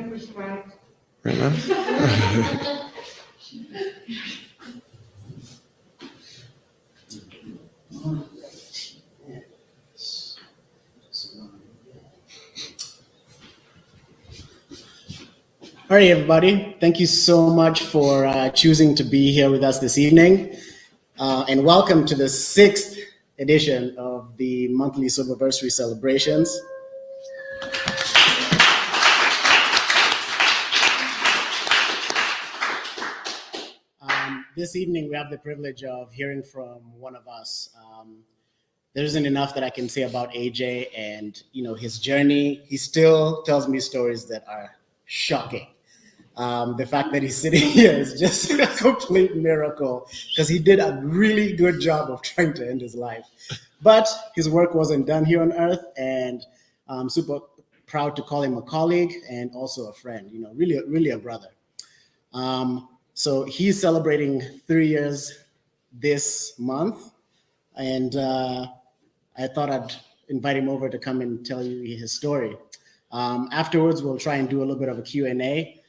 Right now? All right, everybody. Thank you so much for choosing to be here with us this evening. And welcome to the 6th edition of the monthly Soberversary celebrations. This evening, we have the privilege of hearing from one of us. There isn't enough that I can say about AJ and his journey. He still tells me stories that are shocking. The fact that he's sitting here is just a complete miracle because he did a really good job of trying to end his life. But his work wasn't done here on earth, and I'm super proud to call him a colleague and also a friend, really a brother. So he's celebrating 3 years this month, and I thought I'd invite him over to come and tell you his story. Afterwards, we'll try and do a little bit of a Q&A.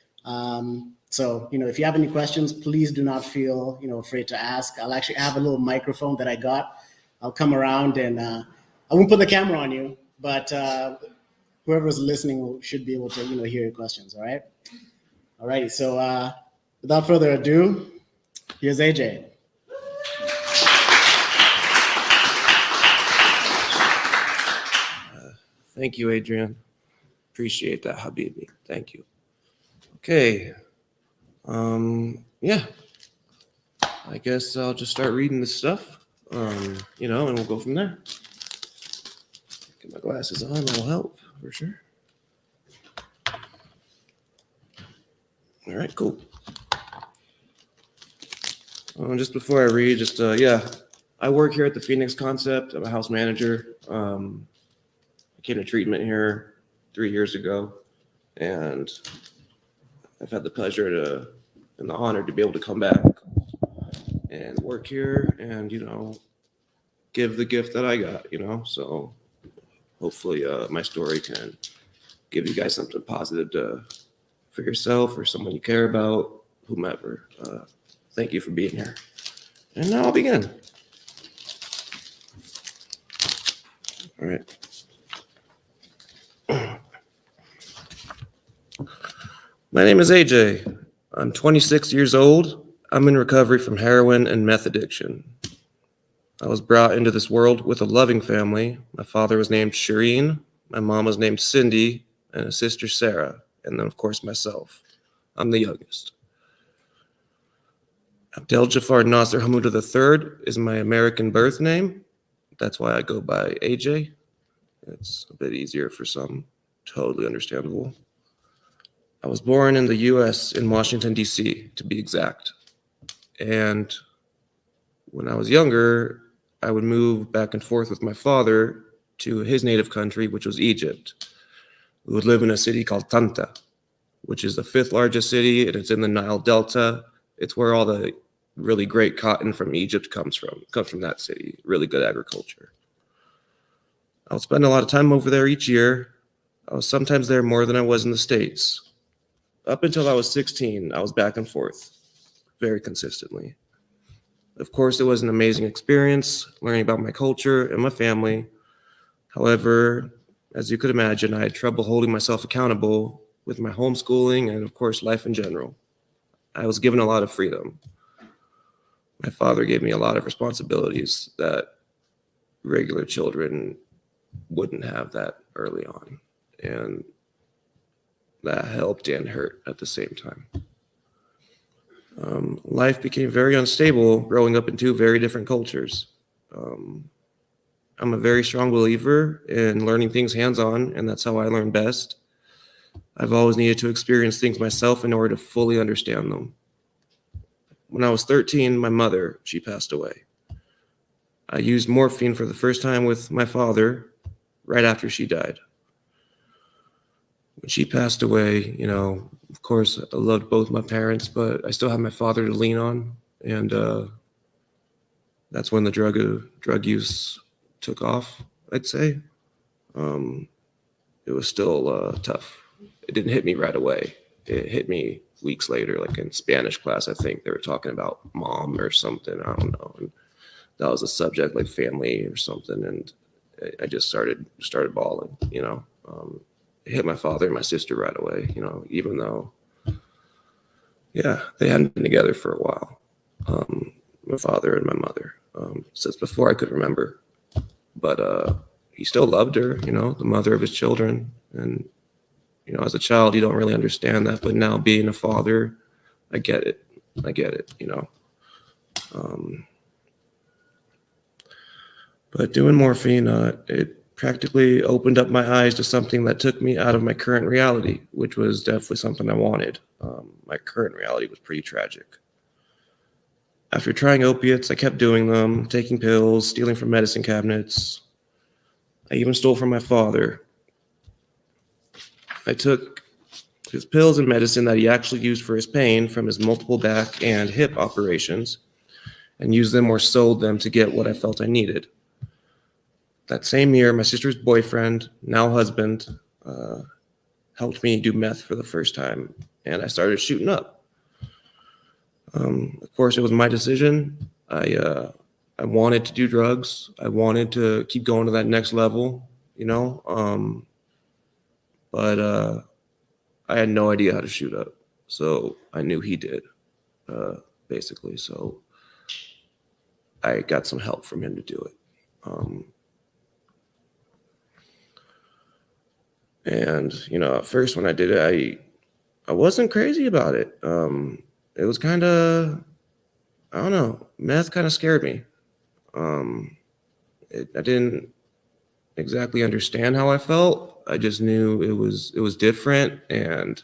So, if you have any questions, please do not feel, afraid to ask. I'll actually have a little microphone that I got. I'll come around and I won't put the camera on you, but whoever's listening should be able to, hear your questions, all right? All righty, so without further ado, here's AJ. Thank you, Adrian. Appreciate that, Habibi. Thank you. Okay. Yeah. I guess I'll just start reading this stuff, and we'll go from there. Get my glasses on, that'll help for sure. All right, cool. Just before I read, I work here at the Phoenix Concept. I'm a house manager. I came to treatment here 3 years ago, and I've had the pleasure and the honor to be able to come back and work here and, give the gift that I got, so hopefully my story can give you guys something positive for yourself or someone you care about, whomever. Thank you for being here. And now I'll begin. All right. My name is AJ. I'm 26 years old. I'm in recovery from heroin and meth addiction. I was brought into this world with a loving family. My father was named Shireen, my mom was named Cindy, and a sister Sarah, and then of course myself. I'm the youngest. Abdel Nasser Homouda III is my American birth name. That's why I go by AJ. It's a bit easier for some. Totally understandable. I was born in the U.S. in Washington, D.C., to be exact. And when I was younger, I would move back and forth with my father to his native country, which was Egypt. We would live in a city called Tanta, which is the 5th largest city, and it's in the Nile Delta. It's where all the really great cotton from Egypt comes from that city. Really good agriculture. I would spend a lot of time over there each year. I was sometimes there more than I was in the States. Up until I was 16, I was back and forth very consistently. Of course, it was an amazing experience, learning about my culture and my family. However, as you could imagine, I had trouble holding myself accountable with my homeschooling and, of course, life in general. I was given a lot of freedom. My father gave me a lot of responsibilities that regular children wouldn't have that early on. And that helped and hurt at the same time. Life became very unstable growing up in 2 very different cultures. I'm a very strong believer in learning things hands-on, and that's how I learn best. I've always needed to experience things myself in order to fully understand them. When I was 13, my mother, she passed away. I used morphine for the first time with my father right after she died. When she passed away, of course, I loved both my parents, but I still had my father to lean on. And that's when the drug use took off, I'd say. It was still tough. it didn't hit me right away. It hit me weeks later, like in Spanish class. I think they were talking about mom or something. I don't know. And that was a subject, like family or something. And I just started bawling, you know. It hit my father and my sister right away, you know, even though, yeah, they hadn't been together for a while. My father and my mother, since before I could remember. But he still loved her, you know, the mother of his children. And, you know, as a child, you don't really understand that. But now being a father, I get it. You know. But doing morphine, it practically opened up my eyes to something that took me out of my current reality, which was definitely something I wanted. My current reality was pretty tragic. After trying opiates, I kept doing them, taking pills, stealing from medicine cabinets. I even stole from my father. I took his pills and medicine that he actually used for his pain from his multiple back and hip operations and used them or sold them to get what I felt I needed. That same year, my sister's boyfriend, now husband, helped me do meth for the first time, and I started shooting up. Of course, it was my decision. I wanted to do drugs. I wanted to keep going to that next level, you know. But I had no idea how to shoot up, so I knew he did, basically. So I got some help from him to do it. And you know, at first when I did it, I wasn't crazy about it. It was kind of, I don't know, meth kind of scared me. I didn't exactly understand how I felt. I just knew it was different, and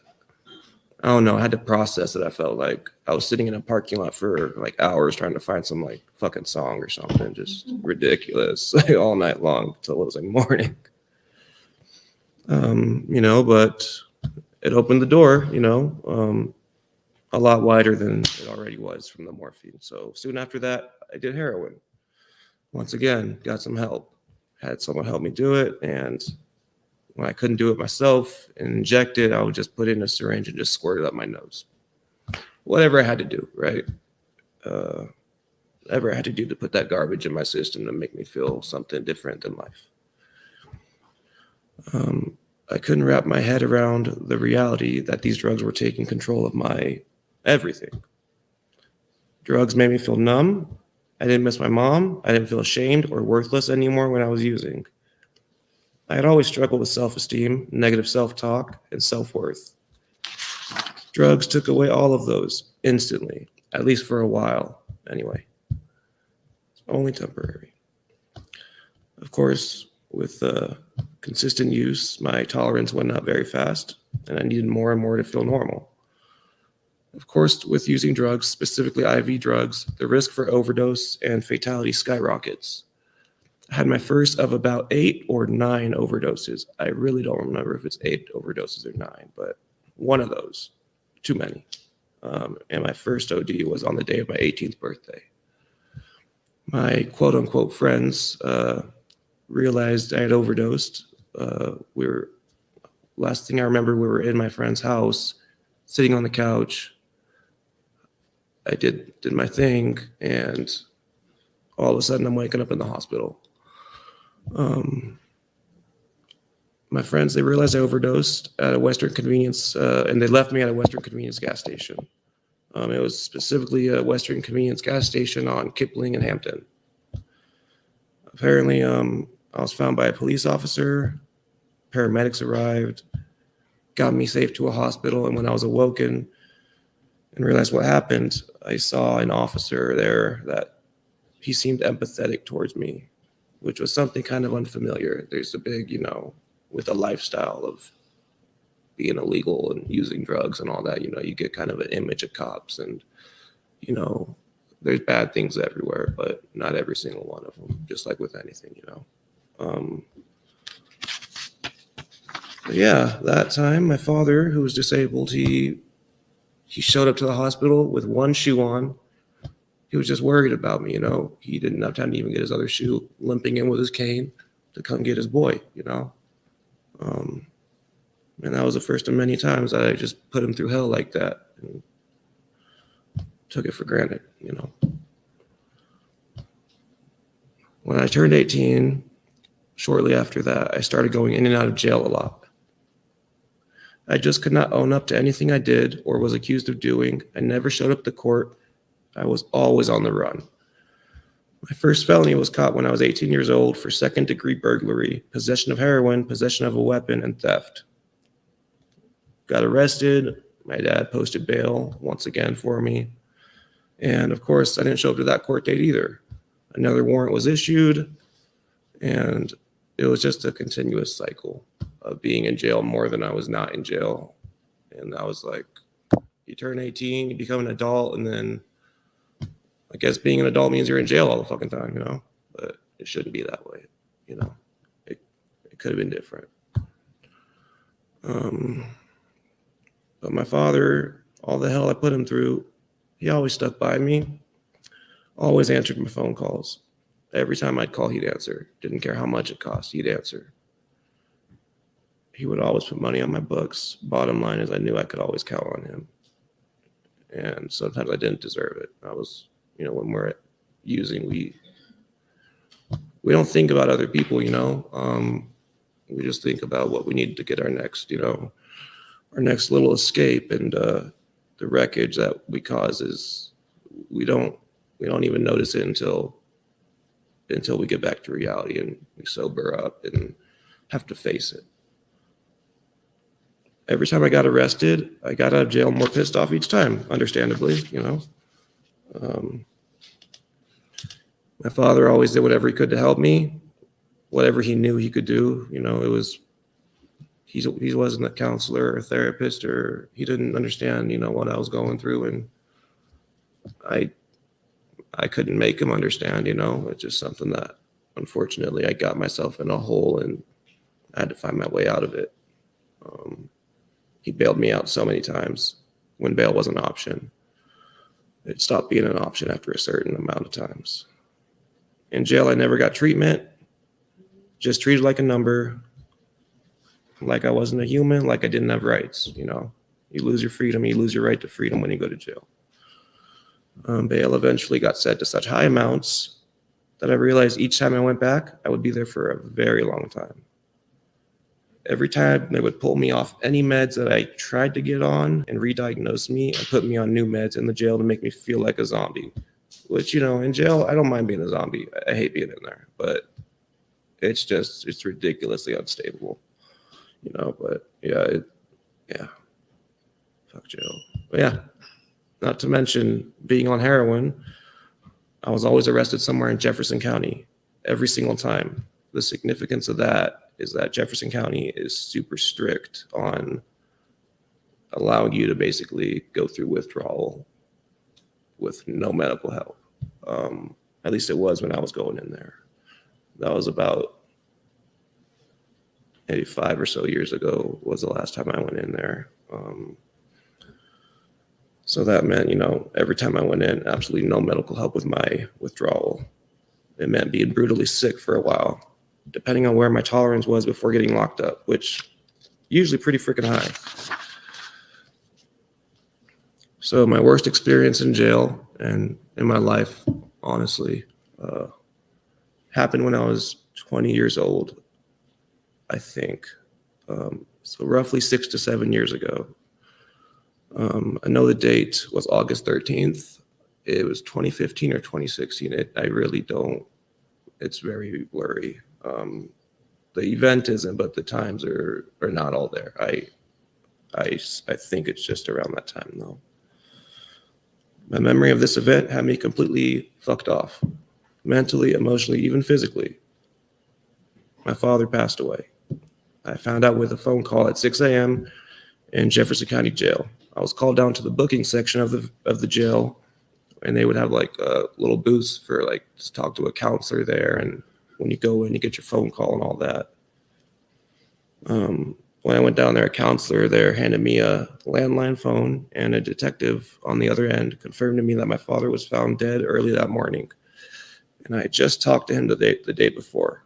I don't know. I had to process it. I felt like I was sitting in a parking lot for like hours trying to find some like fucking song or something, just ridiculous, like all night long till it was like morning. You know, but it opened the door, you know, a lot wider than it already was from the morphine. So soon after that, I did heroin. Once again, got some help. Had someone help me do it, and when I couldn't do it myself and inject it, I would just put it in a syringe and just squirt it up my nose. Whatever I had to do, right? Whatever I had to do to put that garbage in my system to make me feel something different than life. I couldn't wrap my head around the reality that these drugs were taking control of my everything. Drugs made me feel numb. I didn't miss my mom. I didn't feel ashamed or worthless anymore when I was using. I had always struggled with self-esteem, negative self-talk, and self-worth. Drugs took away all of those instantly, at least for a while, anyway. It's only temporary. Of course, with consistent use, my tolerance went up very fast, and I needed more and more to feel normal. Of course, with using drugs, specifically IV drugs, the risk for overdose and fatality skyrockets. I had my first of about 8 or 9 overdoses. I really don't remember if it's 8 overdoses or 9, but one of those, too many. And my first OD was on the day of my 18th birthday. My quote unquote friends realized I had overdosed. Last thing I remember, we were in my friend's house, sitting on the couch. I did my thing, and all of a sudden I'm waking up in the hospital. My friends, they realized I overdosed at a Western convenience, and they left me at a Western convenience gas station. It was specifically a Western convenience gas station on Kipling and Hampton. Apparently, I was found by a police officer. Paramedics arrived, got me safe to a hospital, and when I was awoken and realized what happened, I saw an officer there that he seemed empathetic towards me, which was something kind of unfamiliar. There's a big, you know, with a lifestyle of being illegal and using drugs and all that, you know, you get kind of an image of cops, and, you know, there's bad things everywhere, but not every single one of them, just like with anything, you know. But yeah, that time, my father, who was disabled, he showed up to the hospital with one shoe on. He was just worried about me, you know. He didn't have time to even get his other shoe, limping in with his cane to come get his boy, you know. And that was the first of many times that I just put him through hell like that and took it for granted, you know. When I turned 18, shortly after that, I started going in and out of jail a lot. I just could not own up to anything I did or was accused of doing. I never showed up to court. I was always on the run. My first felony was caught when I was 18 years old for second-degree burglary, possession of heroin, possession of a weapon, and theft. Got arrested. My dad posted bail once again for me. And of course, I didn't show up to that court date either. Another warrant was issued, and it was just a continuous cycle of being in jail more than I was not in jail. And I was like, you turn 18, you become an adult, and then I guess being an adult means you're in jail all the fucking time, you know? But it shouldn't be that way, you know? It could have been different. But my father, all the hell I put him through, he always stuck by me, always answered my phone calls. Every time I'd call, he'd answer. Didn't care how much it cost, he'd answer. He would always put money on my books. Bottom line is I knew I could always count on him. And sometimes I didn't deserve it. I was, you know, when we're using, we don't think about other people, you know. We just think about what we need to get our next, you know, our next little escape. And the wreckage that we cause is we don't even notice it until we get back to reality and we sober up and have to face it. Every time I got arrested, I got out of jail more pissed off each time, understandably, you know. My father always did whatever he could to help me, whatever he knew he could do. You know, he wasn't a counselor or a therapist, or he didn't understand, you know, what I was going through. And I couldn't make him understand, you know. It's just something that, unfortunately, I got myself in a hole and I had to find my way out of it. He bailed me out so many times when bail was an option. It stopped being an option after a certain amount of times. In jail, I never got treatment, just treated like a number, like I wasn't a human, like I didn't have rights, you know. You lose your freedom, you lose your right to freedom when you go to jail. Bail eventually got set to such high amounts that I realized each time I went back, I would be there for a very long time. Every time they would pull me off any meds that I tried to get on and re-diagnose me and put me on new meds in the jail to make me feel like a zombie, which, you know, in jail, I don't mind being a zombie. I hate being in there, but it's ridiculously unstable, you know. But yeah, fuck jail. But yeah, not to mention being on heroin, I was always arrested somewhere in Jefferson County every single time. The significance of that is that Jefferson County is super strict on allowing you to basically go through withdrawal with no medical help. At least it was when I was going in there. That was about maybe 5 or so years ago was the last time I went in there. So that meant, you know, every time I went in, absolutely no medical help with my withdrawal. It meant being brutally sick for a while, depending on where my tolerance was before getting locked up, which usually pretty freaking high. So my worst experience in jail and in my life, honestly, happened when I was 20 years old, I think. So roughly 6 to 7 years ago. I know the date was August 13th. It was 2015 or 2016. I really don't, it's very blurry. The event isn't, but the times are not all there. I think it's just around that time though. My memory of this event had me completely fucked off, mentally, emotionally, even physically. My father passed away. I found out with a phone call at 6 a.m. in Jefferson County Jail. I was called down to the booking section of the jail, and they would have like little booths for like to talk to a counselor there. And when you go in, you get your phone call and all that. When I went down there, a counselor there handed me a landline phone, and a detective on the other end confirmed to me that my father was found dead early that morning. And I had just talked to him the day before.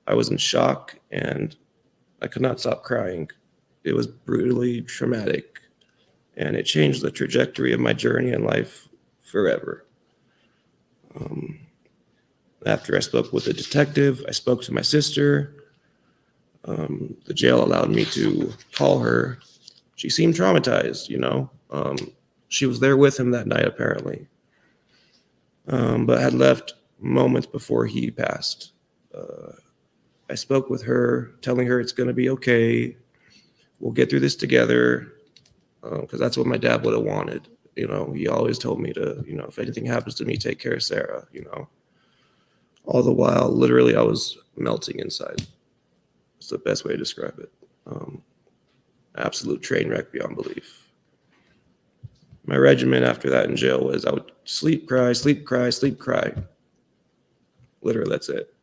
I was in shock, and I could not stop crying. It was brutally traumatic, and it changed the trajectory of my journey in life forever. After I spoke with the detective, I spoke to my sister. The jail allowed me to call her. She seemed traumatized, you know. She was there with him that night, apparently, but had left moments before he passed. I spoke with her, telling her it's going to be okay. We'll get through this together, because that's what my dad would have wanted. You know, he always told me to, you know, if anything happens to me, take care of Sarah, you know. All the while, literally, I was melting inside. It's the best way to describe it. Absolute train wreck beyond belief. My regimen after that in jail was I would sleep, cry, sleep, cry, sleep, cry. Literally, that's it.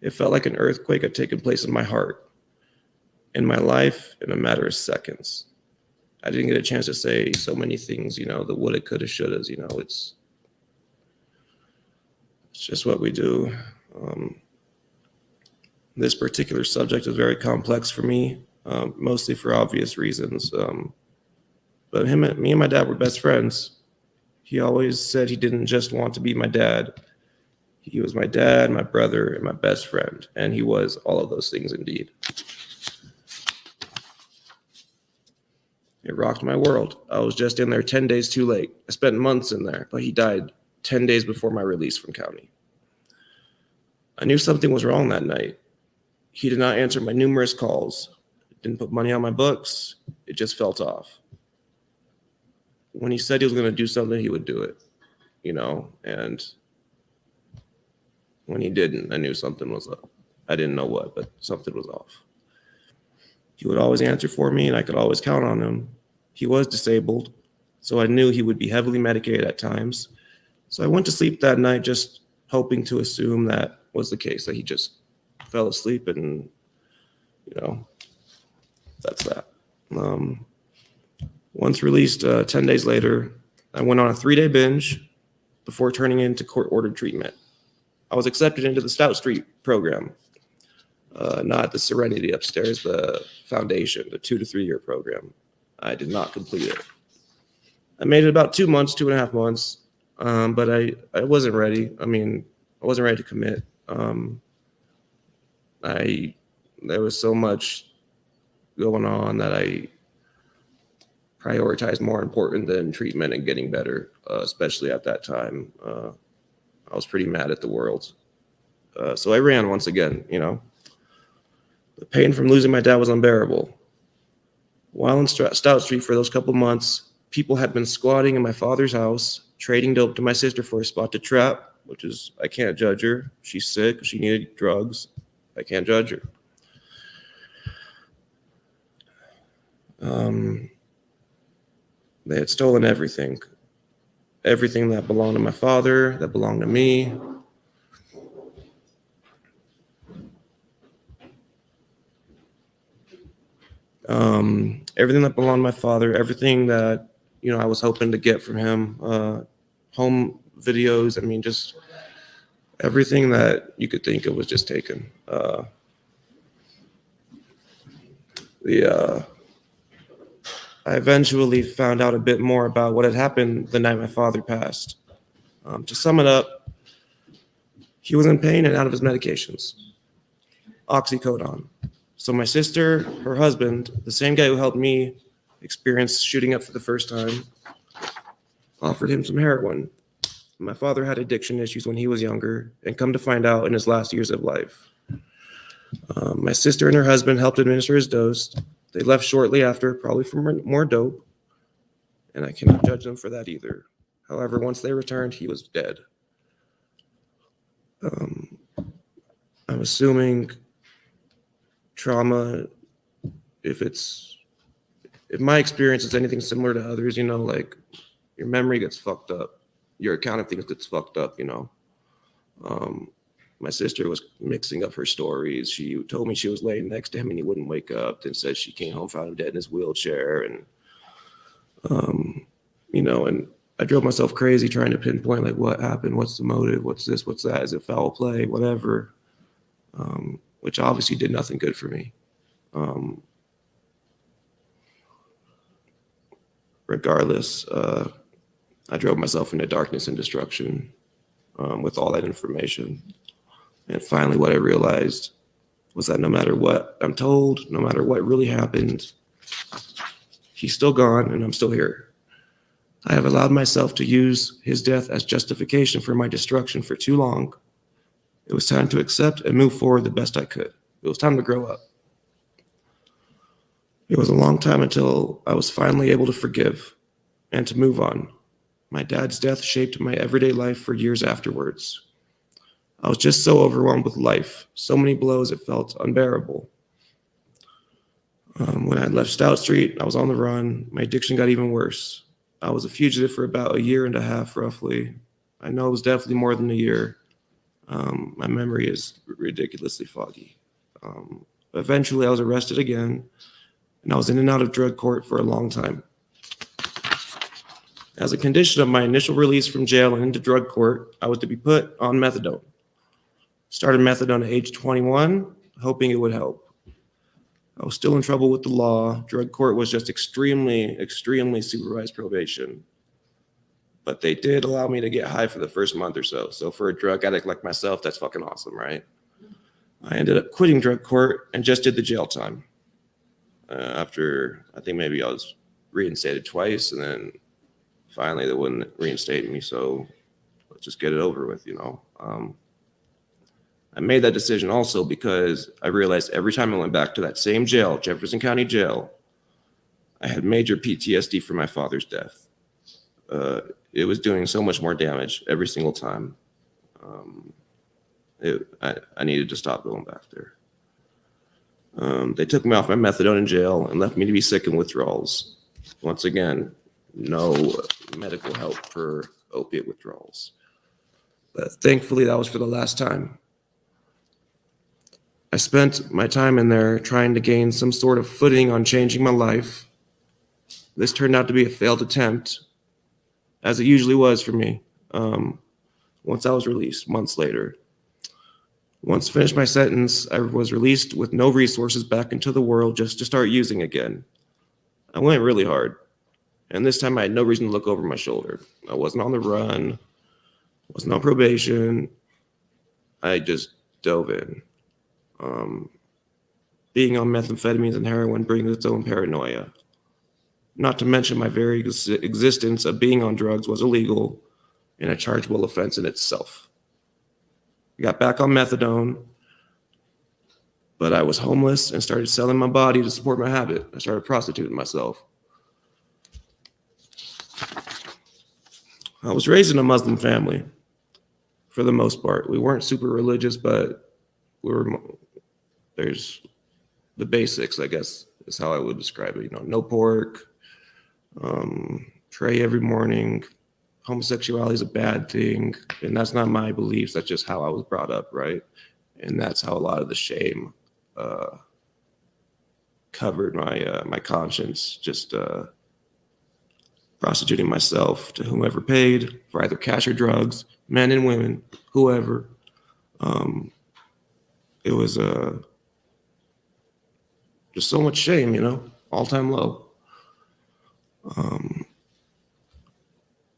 It felt like an earthquake had taken place in my heart, in my life, in a matter of seconds. I didn't get a chance to say so many things, you know, the woulda, coulda, shouldas, you know, it's just what we do. This particular subject is very complex for me, mostly for obvious reasons. But me and my dad were best friends. He always said he didn't just want to be my dad. He was my dad, my brother, and my best friend. And he was all of those things indeed. It rocked my world. I was just in there 10 days too late. I spent months in there, but he died 10 days before my release from county. I knew something was wrong that night. He did not answer my numerous calls. Didn't put money on my books. It just felt off. When he said he was going to do something, he would do it, you know, and when he didn't, I knew something was up. I didn't know what, but something was off. He would always answer for me, and I could always count on him. He was disabled, so I knew he would be heavily medicated at times. So I went to sleep that night just hoping to assume that was the case, that he just fell asleep and, you know, that's that. Once released 10 days later, I went on a 3-day binge before turning into court-ordered treatment. I was accepted into the Stout Street program, not the Serenity upstairs, the foundation, the 2 to 3 year program. I did not complete it. I made it about 2 months, 2.5 months, but I wasn't ready. I mean, I wasn't ready to commit. There was so much going on that I prioritized more important than treatment and getting better, especially at that time. I was pretty mad at the world. So I ran once again, you know. The pain from losing my dad was unbearable. While in Stout Street for those couple months, people had been squatting in my father's house, trading dope to my sister for a spot to trap, which is, I can't judge her. She's sick. She needed drugs. I can't judge her. They had stolen everything. Everything that belonged to my father, that belonged to me. Everything that belonged to my father, everything that, you know, I was hoping to get from him, home videos, I mean, just everything that you could think of was just taken. I eventually found out a bit more about what had happened the night my father passed. To sum it up, he was in pain and out of his medications. Oxycodone. So my sister, her husband, the same guy who helped me experience shooting up for the first time, offered him some heroin. My father had addiction issues when he was younger, and come to find out in his last years of life. My sister and her husband helped administer his dose. They left shortly after, probably for more dope, and I cannot judge them for that either. However, once they returned, he was dead. I'm assuming trauma, if my experience is anything similar to others, you know, like your memory gets fucked up, your account of things gets fucked up, you know. My sister was mixing up her stories. She told me she was laying next to him and he wouldn't wake up, then said she came home, found him dead in his wheelchair. And, you know, and I drove myself crazy trying to pinpoint like what happened, what's the motive, what's this, what's that, is it foul play, whatever, which obviously did nothing good for me. regardless, I drove myself into darkness and destruction with all that information. And finally, what I realized was that no matter what I'm told, no matter what really happened, he's still gone and I'm still here. I have allowed myself to use his death as justification for my destruction for too long. It was time to accept and move forward the best I could. It was time to grow up. It was a long time until I was finally able to forgive and to move on. My dad's death shaped my everyday life for years afterwards. I was just so overwhelmed with life, so many blows it felt unbearable. When I left Stout Street, I was on the run. My addiction got even worse. I was a fugitive for about a year and a half, roughly. I know it was definitely more than a year. My memory is ridiculously foggy. Eventually, I was arrested again, and I was in and out of drug court for a long time. As a condition of my initial release from jail and into drug court, I was to be put on methadone. Started methadone at age 21, hoping it would help. I was still in trouble with the law. Drug court was just extremely, extremely supervised probation. But they did allow me to get high for the first month or so. So for a drug addict like myself, that's fucking awesome, right? I ended up quitting drug court and just did the jail time. After, I think maybe I was reinstated twice, and then finally they wouldn't reinstate me. So let's just get it over with, you know? I made that decision also because I realized every time I went back to that same jail, Jefferson County Jail, I had major PTSD from my father's death. It was doing so much more damage every single time. I needed to stop going back there. They took me off my methadone in jail and left me to be sick in withdrawals. Once again, no medical help for opiate withdrawals. But thankfully, that was for the last time. I spent my time in there trying to gain some sort of footing on changing my life. This turned out to be a failed attempt, as it usually was for me, once I was released months later. Once finished my sentence, I was released with no resources back into the world just to start using again. I went really hard, and this time I had no reason to look over my shoulder. I wasn't on the run, wasn't on probation. I just dove in. Being on methamphetamines and heroin brings its own paranoia. Not to mention my very existence of being on drugs was illegal and a chargeable offense in itself. I got back on methadone, but I was homeless and started selling my body to support my habit. I started prostituting myself. I was raised in a Muslim family, for the most part. We weren't super religious, but there's the basics, I guess, is how I would describe it. You know, no pork, pray every morning. Homosexuality is a bad thing, and that's not my beliefs. That's just how I was brought up, right? And that's how a lot of the shame covered my conscience. Just prostituting myself to whomever paid for either cash or drugs, men and women, whoever. It was just so much shame, you know, all-time low.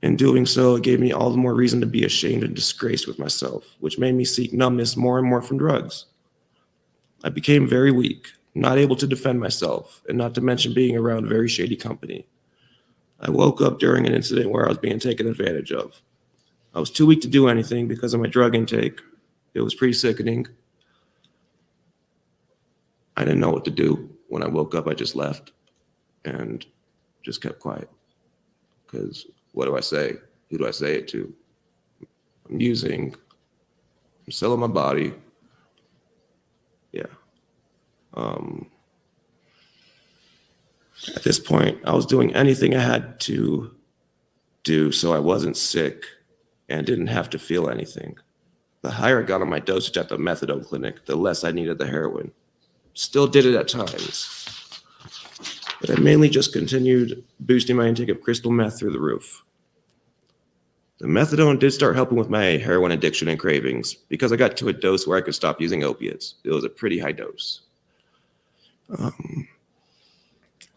In doing so, it gave me all the more reason to be ashamed and disgraced with myself, which made me seek numbness more and more from drugs. I became very weak, not able to defend myself, and not to mention being around very shady company. I woke up during an incident where I was being taken advantage of. I was too weak to do anything because of my drug intake. It was pretty sickening. I didn't know what to do. When I woke up, I just left and just kept quiet. Because what do I say? Who do I say it to? I'm selling my body. Yeah. At this point, I was doing anything I had to do so I wasn't sick and didn't have to feel anything. The higher I got on my dosage at the methadone clinic, the less I needed the heroin. Still did it at times, but I mainly just continued boosting my intake of crystal meth through the roof. The methadone did start helping with my heroin addiction and cravings because I got to a dose where I could stop using opiates. It was a pretty high dose.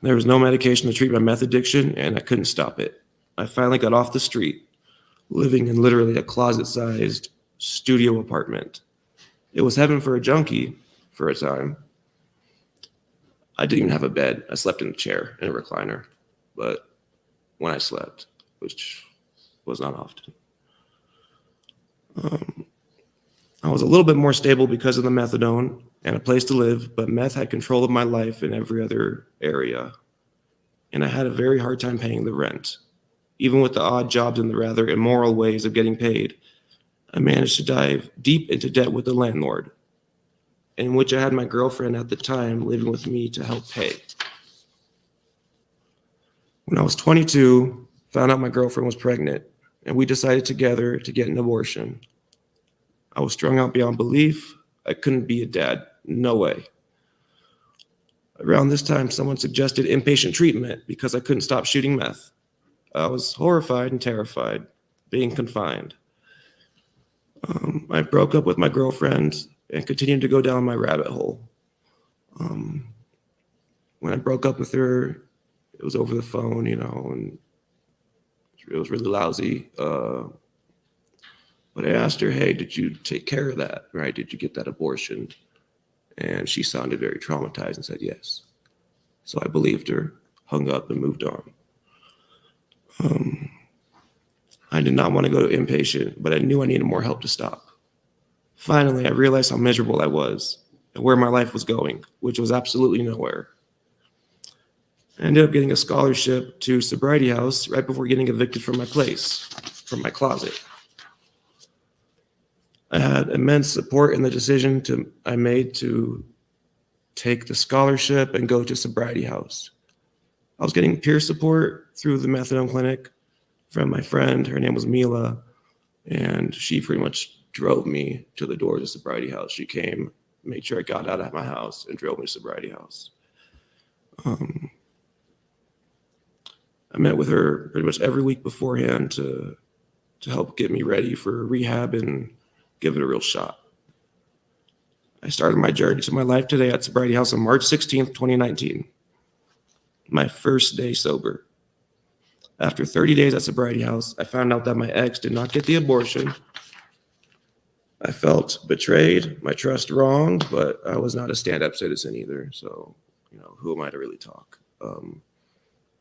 There was no medication to treat my meth addiction, and I couldn't stop it. I finally got off the street, living in literally a closet-sized studio apartment. It was heaven for a junkie for a time. I didn't even have a bed. I slept in a chair in a recliner, but when I slept, which was not often. I was a little bit more stable because of the methadone and a place to live, but meth had control of my life in every other area, and I had a very hard time paying the rent. Even with the odd jobs and the rather immoral ways of getting paid, I managed to dive deep into debt with the landlord, in which I had my girlfriend at the time living with me to help pay. When I was 22, found out my girlfriend was pregnant, and we decided together to get an abortion. I was strung out beyond belief. I couldn't be a dad. No way. Around this time, someone suggested inpatient treatment because I couldn't stop shooting meth. I was horrified and terrified, being confined. I broke up with my girlfriend and continued to go down my rabbit hole. When I broke up with her, it was over the phone, and it was really lousy. But I asked her, hey, did you take care of that, right? Did you get that abortion? And she sounded very traumatized and said yes. So I believed her, hung up, and moved on. I did not want to go to inpatient, but I knew I needed more help to stop. Finally, I realized how miserable I was and where my life was going, which was absolutely nowhere. I ended up getting a scholarship to Sobriety House right before getting evicted from my place, from my closet. I had immense support in the decision I made to take the scholarship and go to Sobriety House. I was getting peer support through the methadone clinic from my friend. Her name was Mila, and she pretty much drove me to the doors of Sobriety House. She came, made sure I got out of my house, and drove me to Sobriety House. I met with her pretty much every week beforehand to help get me ready for rehab and give it a real shot. I started my journey to my life today at Sobriety House on March 16th, 2019. My first day sober. After 30 days at Sobriety House, I found out that my ex did not get the abortion. I felt betrayed, my trust wronged, but I was not a stand-up citizen either. So, who am I to really talk?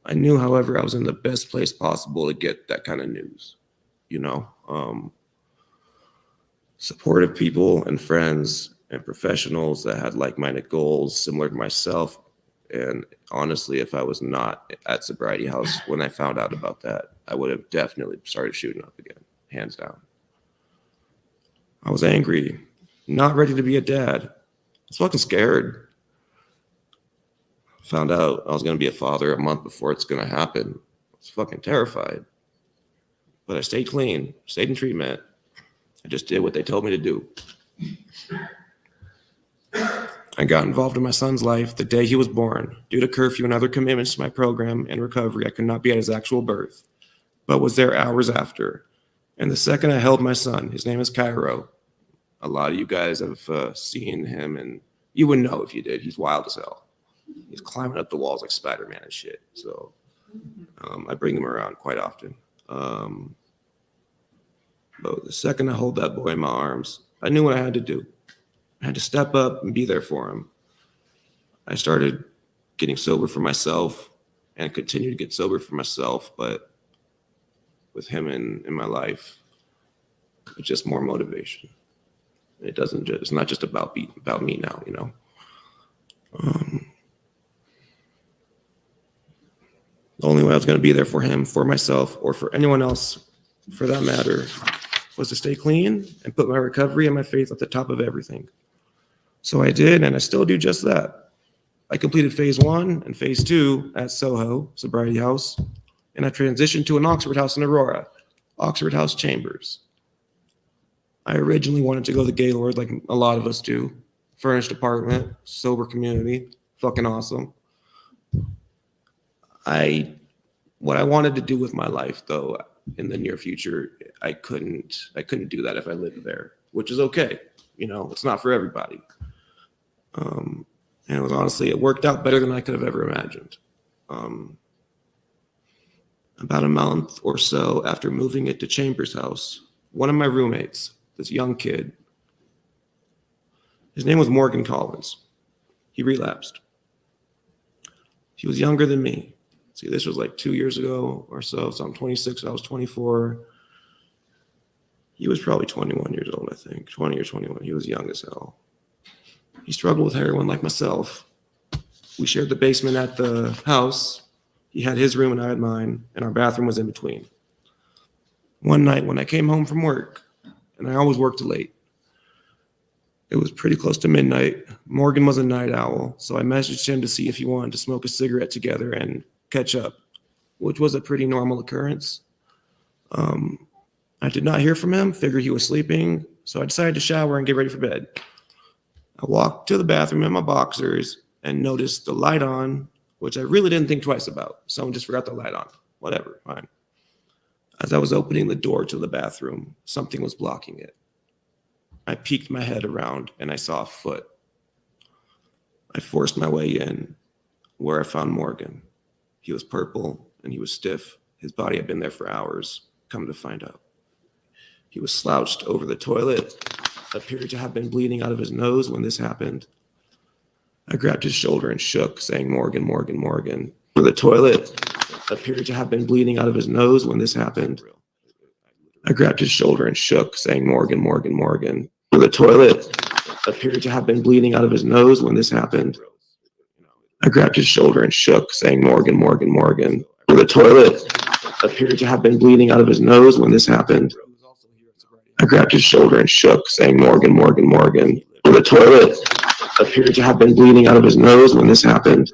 I knew, however, I was in the best place possible to get that kind of news. Supportive people and friends and professionals that had like-minded goals similar to myself. And honestly, if I was not at Sobriety House when I found out about that, I would have definitely started shooting up again, hands down. I was angry, not ready to be a dad. I was fucking scared. Found out I was going to be a father a month before it's going to happen. I was fucking terrified. But I stayed clean, stayed in treatment. I just did what they told me to do. I got involved in my son's life the day he was born. Due to curfew and other commitments to my program and recovery, I could not be at his actual birth, but was there hours after. And the second I held my son, his name is Cairo. A lot of you guys have seen him, and you wouldn't know if you did. He's wild as hell. He's climbing up the walls like Spider-Man and shit. So I bring him around quite often. But the second I hold that boy in my arms, I knew what I had to do. I had to step up and be there for him. I started getting sober for myself and continue to get sober for myself, but with him in my life, it's just more motivation. It's not just about me now, The only way I was going to be there for him, for myself, or for anyone else, for that matter, was to stay clean and put my recovery and my faith at the top of everything. So I did, and I still do just that. I completed phase 1 and phase 2 at Soho, Sobriety House, and I transitioned to an Oxford House in Aurora, Oxford House Chambers. I originally wanted to go the Gaylord like a lot of us do. Furnished apartment, sober community, fucking awesome. What I wanted to do with my life, though, in the near future, I couldn't do that if I lived there, which is okay. It's not for everybody. And it worked out better than I could have ever imagined. About a month or so after moving into Chambers' house, one of my roommates, this young kid, his name was Morgan Collins. He relapsed. He was younger than me. See, this was like 2 years ago or so. So I'm 26, I was 24. He was probably 21 years old, I think, 20 or 21. He was young as hell. He struggled with heroin like myself. We shared the basement at the house. He had his room and I had mine, and our bathroom was in between. One night when I came home from work, and I always worked late, it was pretty close to midnight. Morgan was a night owl, so I messaged him to see if he wanted to smoke a cigarette together and catch up, which was a pretty normal occurrence. I did not hear from him, figured he was sleeping, so I decided to shower and get ready for bed. I walked to the bathroom in my boxers and noticed the light on, which I really didn't think twice about. Someone just forgot the light on. Whatever, fine. As I was opening the door to the bathroom, something was blocking it. I peeked my head around and I saw a foot. I forced my way in, where I found Morgan. He was purple and he was stiff. His body had been there for hours, come to find out. He was slouched over the toilet, appeared to have been bleeding out of his nose when this happened. I grabbed his shoulder and shook, saying, "Morgan, Morgan, Morgan." For the toilet, appeared to have been bleeding out of his nose when this happened. I grabbed his shoulder and shook, saying, "Morgan, Morgan, Morgan." For the toilet, appeared to have been bleeding out of his nose when this happened. I grabbed his shoulder and shook, saying, "Morgan, Morgan, Morgan." For the toilet, appeared to have been bleeding out of his nose when this happened. I grabbed his shoulder and shook, saying, "Morgan, Morgan, Morgan." For the toilet, appeared to have been bleeding out of his nose when this happened.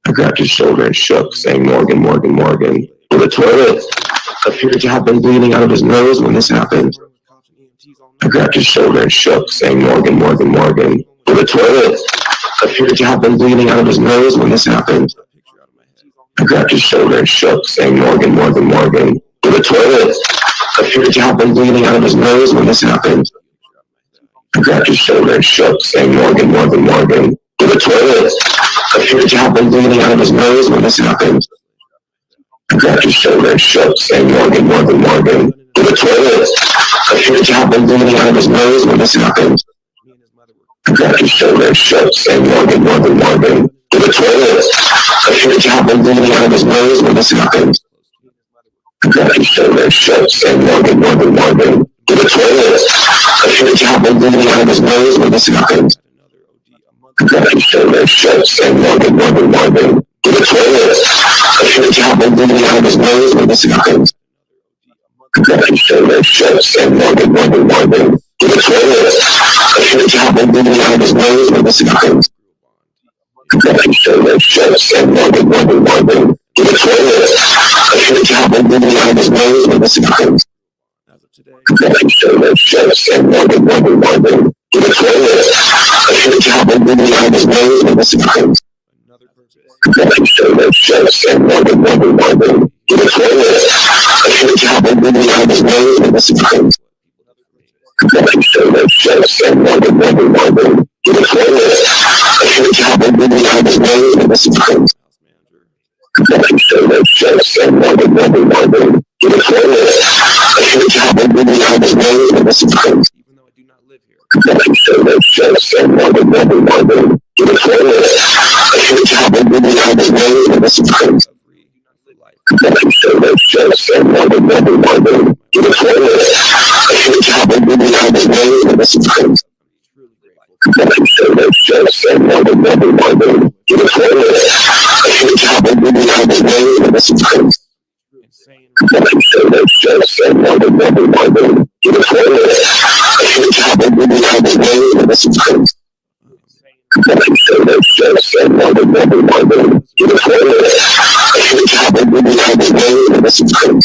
I grabbed his shoulder and shook, saying, "Morgan, Morgan, Morgan." For the toilet, appeared to have been bleeding out of his nose when this happened. I grabbed his shoulder and shook, saying, "Morgan, Morgan, Morgan." For the toilet, appeared to have been bleeding out of his nose when this happened. I grabbed his shoulder and shook, saying, "Morgan, Morgan, Morgan." For the toilet, appeared to have been bleeding out of his nose when this happened. I grabbed his shoulder and shook, saying, "Morgan, Morgan, Morgan." For the toilet, appeared to have been bleeding out of his nose when this happened. I grabbed his shoulder and shook, saying, "Morgan, Morgan, Morgan." For the toilet, appeared to have been bleeding out of his nose when this happened. I grabbed his shoulder and shook, saying, "Morgan, Morgan, Morgan." For the toilet, appeared to have been bleeding out of his nose when this happened. I grabbed his shoulder and shook, saying, "Morgan, Morgan, Morgan." For the toilet, appeared to have been bleeding out of his nose when this happened. I grabbed his shoulder and shook, saying, "Morgan, Morgan, Morgan." For the toilet, appeared to have been bleeding out of his nose when this happened. I grabbed his shoulder and shook, saying, "Morgan, Morgan, Morgan." For the toilet, appeared to have been bleeding out of his nose when this happened. I grabbed his shoulder and shook, saying, "Morgan, Morgan, Morgan." For the toilet, appeared to have been bleeding out of his nose when this happened. I grabbed his shoulder and shook, saying, "Morgan, Morgan, Morgan." For the toilet, appeared to have been bleeding out of his nose when this happened. I grabbed his shoulder and shook, saying, "Morgan, Morgan, Morgan." For the toilet, appeared to have been bleeding out of his nose when this happened. I grabbed his shoulder and shook, saying, "Morgan, Morgan, Morgan." For the toilet, appeared to have been bleeding out of his nose when this happened. I grabbed his shoulder and shook, saying, "Morgan, Morgan, Morgan." For the toilet, appeared to have been bleeding out of his nose when this happened. I grabbed his shoulder and shook, saying, "Morgan, Morgan, Morgan." For the toilet, appeared to have been bleeding out of his nose when this happened. I grabbed his shoulder and shook, saying, "Morgan, Morgan, Morgan." For the toilet, appeared to have been bleeding out of his nose when this happened. I grabbed his shoulder and shook, saying, "Morgan, Morgan, Morgan." For the toilet, appeared to have been bleeding out of his nose when this happened. I grabbed his shoulder and shook, saying, "Morgan, Morgan, Morgan." For the toilet, appeared to have been bleeding out of his nose when this happened. I grabbed his shoulder and shook, saying, "Morgan, Morgan, Morgan." For the toilet, appeared to have been bleeding out of his nose when this happened.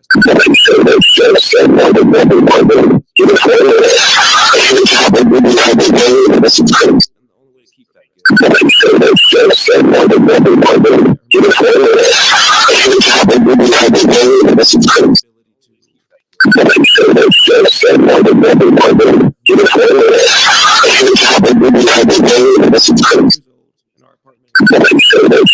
I grabbed his shoulder and shook, saying, "Morgan, Morgan, Morgan." For the toilet, appeared to have been bleeding out of his nose when this happened. I grabbed his shoulder and shook, saying, "Morgan, Morgan, Morgan." For the toilet, appeared to have been bleeding out of his nose when this happened. I grabbed his shoulder and shook, saying, "Morgan, Morgan, Morgan." For the toilet, appeared to have been bleeding out of his nose when this happened. I grabbed his shoulder and